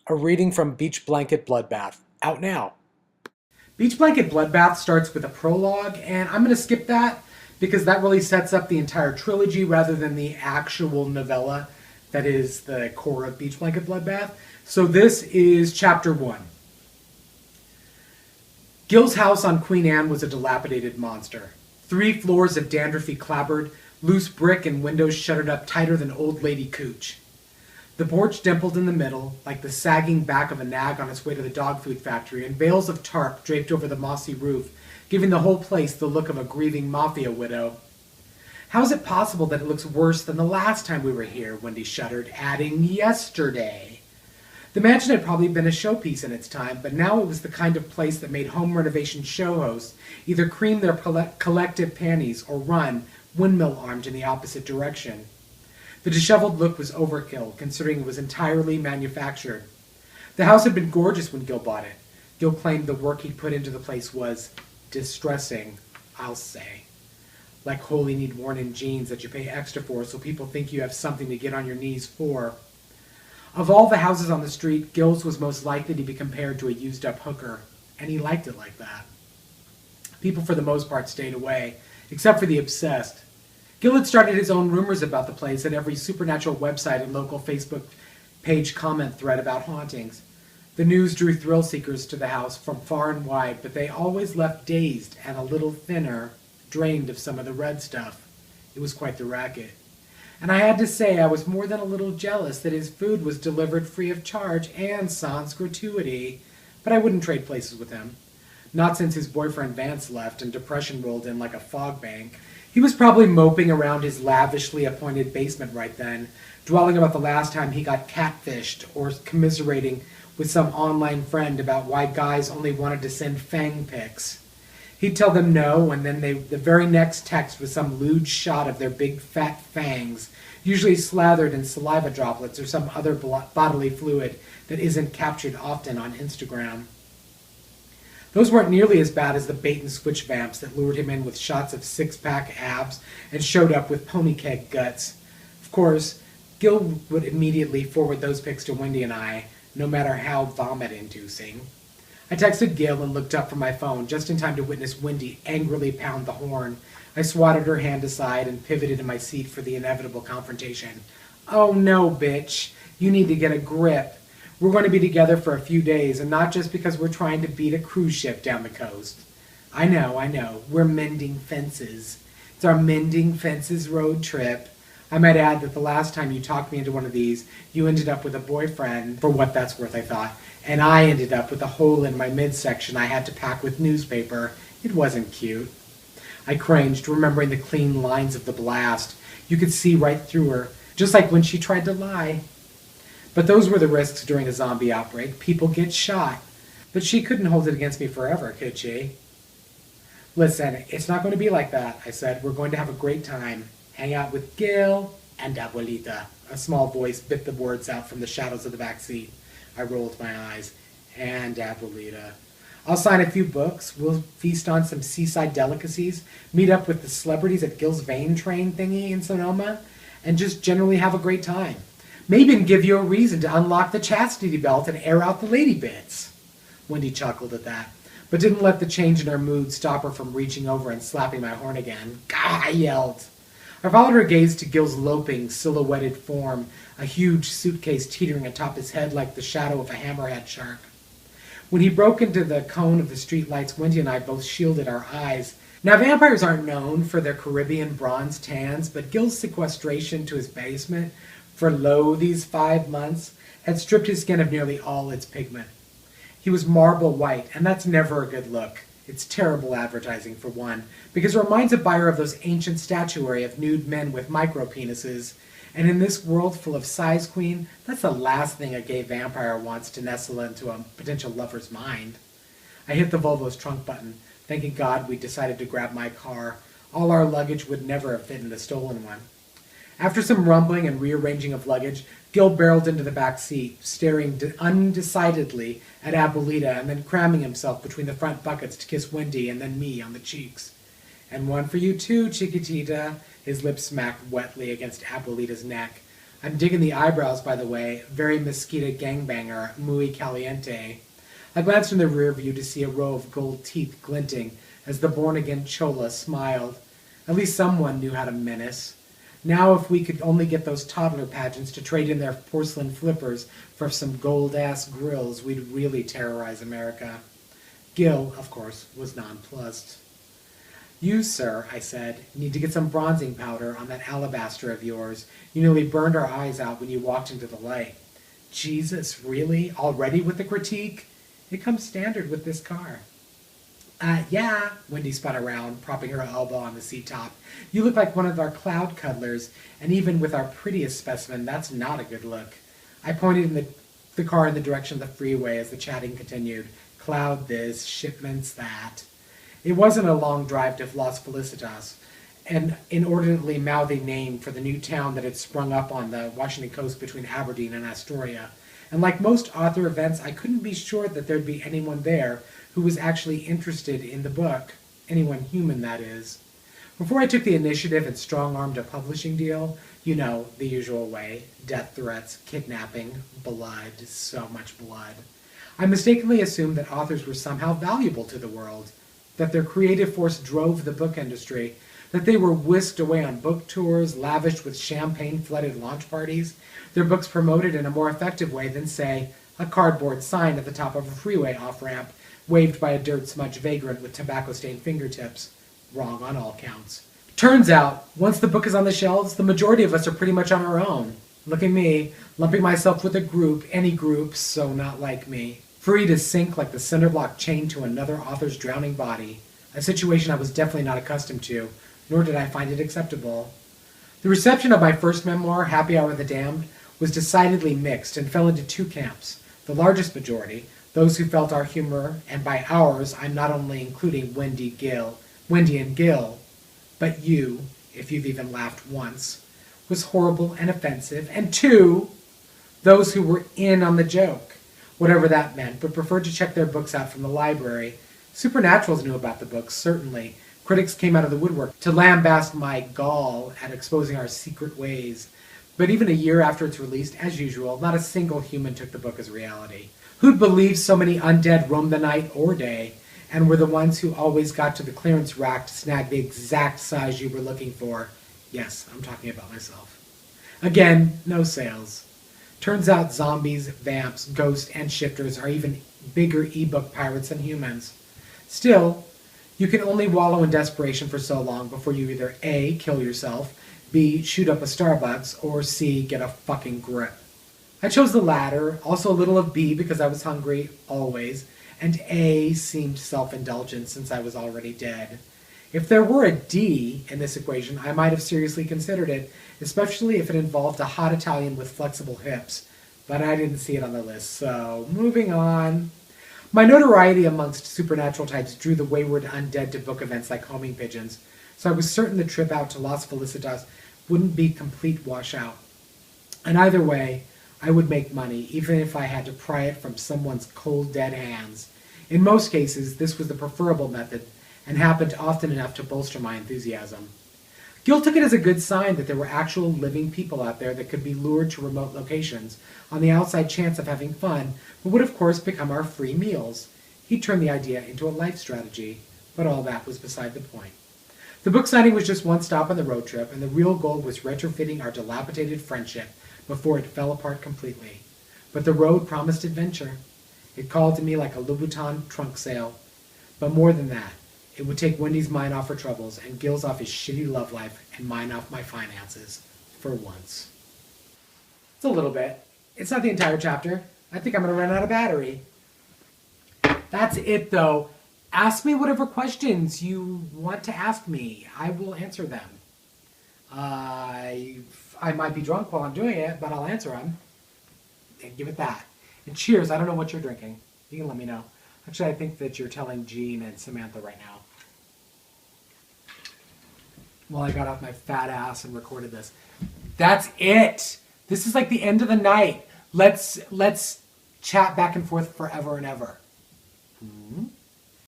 A reading from Beach Blanket Bloodbath, out now. Beach Blanket Bloodbath starts with a prologue, and I'm going to skip that because that really sets up the entire trilogy rather than the actual novella that is the core of Beach Blanket Bloodbath. So this is chapter 1. Gil's house on Queen Anne was a dilapidated monster. 3 floors of dandruffy clapboard, loose brick and windows shuttered up tighter than old lady cooch. The porch dimpled in the middle, like the sagging back of a nag on its way to the dog food factory, and veils of tarp draped over the mossy roof, giving the whole place the look of a grieving mafia widow. How is it possible that it looks worse than the last time we were here? Wendy shuddered, adding, yesterday. The mansion had probably been a showpiece in its time, but now it was the kind of place that made home renovation show hosts either cream their collective panties or run, windmill-armed, in the opposite direction. The disheveled look was overkill, considering it was entirely manufactured. The house had been gorgeous when Gil bought it. Gil claimed the work he'd put into the place was distressing, I'll say. Like wholly need-worn-in jeans that you pay extra for so people think you have something to get on your knees for. Of all the houses on the street, Gil's was most likely to be compared to a used-up hooker, and he liked it like that. People for the most part stayed away, except for the obsessed. Gil had started his own rumors about the place at every supernatural website and local Facebook page comment thread about hauntings. The news drew thrill seekers to the house from far and wide, but they always left dazed and a little thinner, drained of some of the red stuff. It was quite the racket. And I had to say I was more than a little jealous that his food was delivered free of charge and sans gratuity, but I wouldn't trade places with him. Not since his boyfriend Vance left and depression rolled in like a fog bank. He was probably moping around his lavishly appointed basement right then, dwelling about the last time he got catfished or commiserating with some online friend about why guys only wanted to send fang pics. He'd tell them no, and then the very next text was some lewd shot of their big fat fangs, usually slathered in saliva droplets or some other bodily fluid that isn't captured often on Instagram. Those weren't nearly as bad as the bait-and-switch vamps that lured him in with shots of six-pack abs and showed up with pony keg guts. Of course, Gil would immediately forward those pics to Wendy and I, no matter how vomit-inducing. I texted Gil and looked up from my phone just in time to witness Wendy angrily pound the horn. I swatted her hand aside and pivoted in my seat for the inevitable confrontation. Oh no, bitch. You need to get a grip. We're going to be together for a few days, and not just because we're trying to beat a cruise ship down the coast. I know. We're mending fences. It's our mending fences road trip. I might add that the last time you talked me into one of these, you ended up with a boyfriend, for what that's worth, I thought, and I ended up with a hole in my midsection I had to pack with newspaper. It wasn't cute. I cringed, remembering the clean lines of the blast. You could see right through her, just like when she tried to lie. But those were the risks during a zombie outbreak. People get shot. But she couldn't hold it against me forever, could she? Listen, it's not going to be like that, I said. We're going to have a great time. Hang out with Gil and Abuelita. A small voice bit the words out from the shadows of the back seat. I rolled my eyes. And Abuelita. I'll sign a few books. We'll feast on some seaside delicacies. Meet up with the celebrities at Gil's vein train thingy in Sonoma. And just generally have a great time. Maybe even give you a reason to unlock the chastity belt and air out the lady bits. Wendy chuckled at that, but didn't let the change in her mood stop her from reaching over and slapping my horn again. Gah! I yelled. I followed her gaze to Gil's loping, silhouetted form, a huge suitcase teetering atop his head like the shadow of a hammerhead shark. When he broke into the cone of the streetlights, Wendy and I both shielded our eyes. Now, vampires aren't known for their Caribbean bronze tans, but Gil's sequestration to his basement for these 5 months had stripped his skin of nearly all its pigment. He was marble white, and that's never a good look. It's terrible advertising, for one, because it reminds a buyer of those ancient statuary of nude men with micro-penises, and in this world full of size queen, that's the last thing a gay vampire wants to nestle into a potential lover's mind. I hit the Volvo's trunk button, thanking God we'd decided to grab my car. All our luggage would never have fit in the stolen one. After some rumbling and rearranging of luggage, Gil barreled into the back seat, staring undecidedly at Abuelita and then cramming himself between the front buckets to kiss Wendy and then me on the cheeks. And one for you too, Chiquitita. His lips smacked wetly against Abuelita's neck. I'm digging the eyebrows, by the way. Very mosquito gangbanger, muy caliente. I glanced in the rear view to see a row of gold teeth glinting as the born-again Chola smiled. At least someone knew how to menace. Now if we could only get those toddler pageants to trade in their porcelain flippers for some gold-ass grills, we'd really terrorize America. Gil, of course, was nonplussed. You, sir, I said, need to get some bronzing powder on that alabaster of yours. You nearly burned our eyes out when you walked into the light. Jesus, really? Already with the critique? It comes standard with this car. Yeah, Wendy spun around, propping her elbow on the seat top. You look like one of our cloud cuddlers, and even with our prettiest specimen, that's not a good look. I pointed in the car in the direction of the freeway as the chatting continued. Cloud this, shipments that. It wasn't a long drive to Las Felicitas, an inordinately mouthy name for the new town that had sprung up on the Washington coast between Aberdeen and Astoria. And like most author events, I couldn't be sure that there'd be anyone there who was actually interested in the book. Anyone human, that is. Before I took the initiative and strong-armed a publishing deal, you know, the usual way, death threats, kidnapping, blood, so much blood, I mistakenly assumed that authors were somehow valuable to the world, that their creative force drove the book industry, that they were whisked away on book tours, lavished with champagne-flooded launch parties, their books promoted in a more effective way than, say, a cardboard sign at the top of a freeway off-ramp, waved by a dirt-smudged vagrant with tobacco-stained fingertips. Wrong on all counts. Turns out, once the book is on the shelves, the majority of us are pretty much on our own. Look at me, lumping myself with a group, any group, so not like me. Free to sink like the cinder block chained to another author's drowning body, a situation I was definitely not accustomed to, nor did I find it acceptable. The reception of my first memoir, Happy Hour of the Damned, was decidedly mixed and fell into two camps. The largest majority, those who felt our humor, and by ours I'm not only including Wendy and Gil, but you, if you've even laughed once, was horrible and offensive, and two, those who were in on the joke, whatever that meant, but preferred to check their books out from the library. Supernaturals knew about the books, certainly. Critics came out of the woodwork to lambast my gall at exposing our secret ways. But even a year after its release, as usual, not a single human took the book as reality. Who'd believe so many undead roamed the night or day, and were the ones who always got to the clearance rack to snag the exact size you were looking for? Yes, I'm talking about myself. Again, no sales. Turns out zombies, vamps, ghosts, and shifters are even bigger ebook pirates than humans. Still, you can only wallow in desperation for so long before you either A, kill yourself, B, shoot up a Starbucks, or C, get a fucking grip. I chose the latter, also a little of B because I was hungry, always, and A seemed self-indulgent since I was already dead. If there were a D in this equation, I might have seriously considered it, especially if it involved a hot Italian with flexible hips, but I didn't see it on the list, so moving on. My notoriety amongst supernatural types drew the wayward undead to book events like homing pigeons, so I was certain the trip out to Las Felicitas wouldn't be complete washout. And either way, I would make money, even if I had to pry it from someone's cold, dead hands. In most cases, this was the preferable method, and happened often enough to bolster my enthusiasm. Gil took it as a good sign that there were actual living people out there that could be lured to remote locations on the outside chance of having fun, but would of course become our free meals. He turned the idea into a life strategy, but all that was beside the point. The book signing was just one stop on the road trip, and the real goal was retrofitting our dilapidated friendship before it fell apart completely. But the road promised adventure. It called to me like a Louboutin trunk sale. But more than that, it would take Wendy's mind off her troubles and Gil's off his shitty love life and mine off my finances. For once. It's a little bit. It's not the entire chapter. I think I'm going to run out of battery. That's it, though. Ask me whatever questions you want to ask me. I will answer them. I might be drunk while I'm doing it, but I'll answer them. And give it that. And cheers. I don't know what you're drinking. You can let me know. Actually, I think that you're telling Jean and Samantha right now. While I got off my fat ass and recorded this. That's it. This is like the end of the night. Let's chat back and forth forever and ever.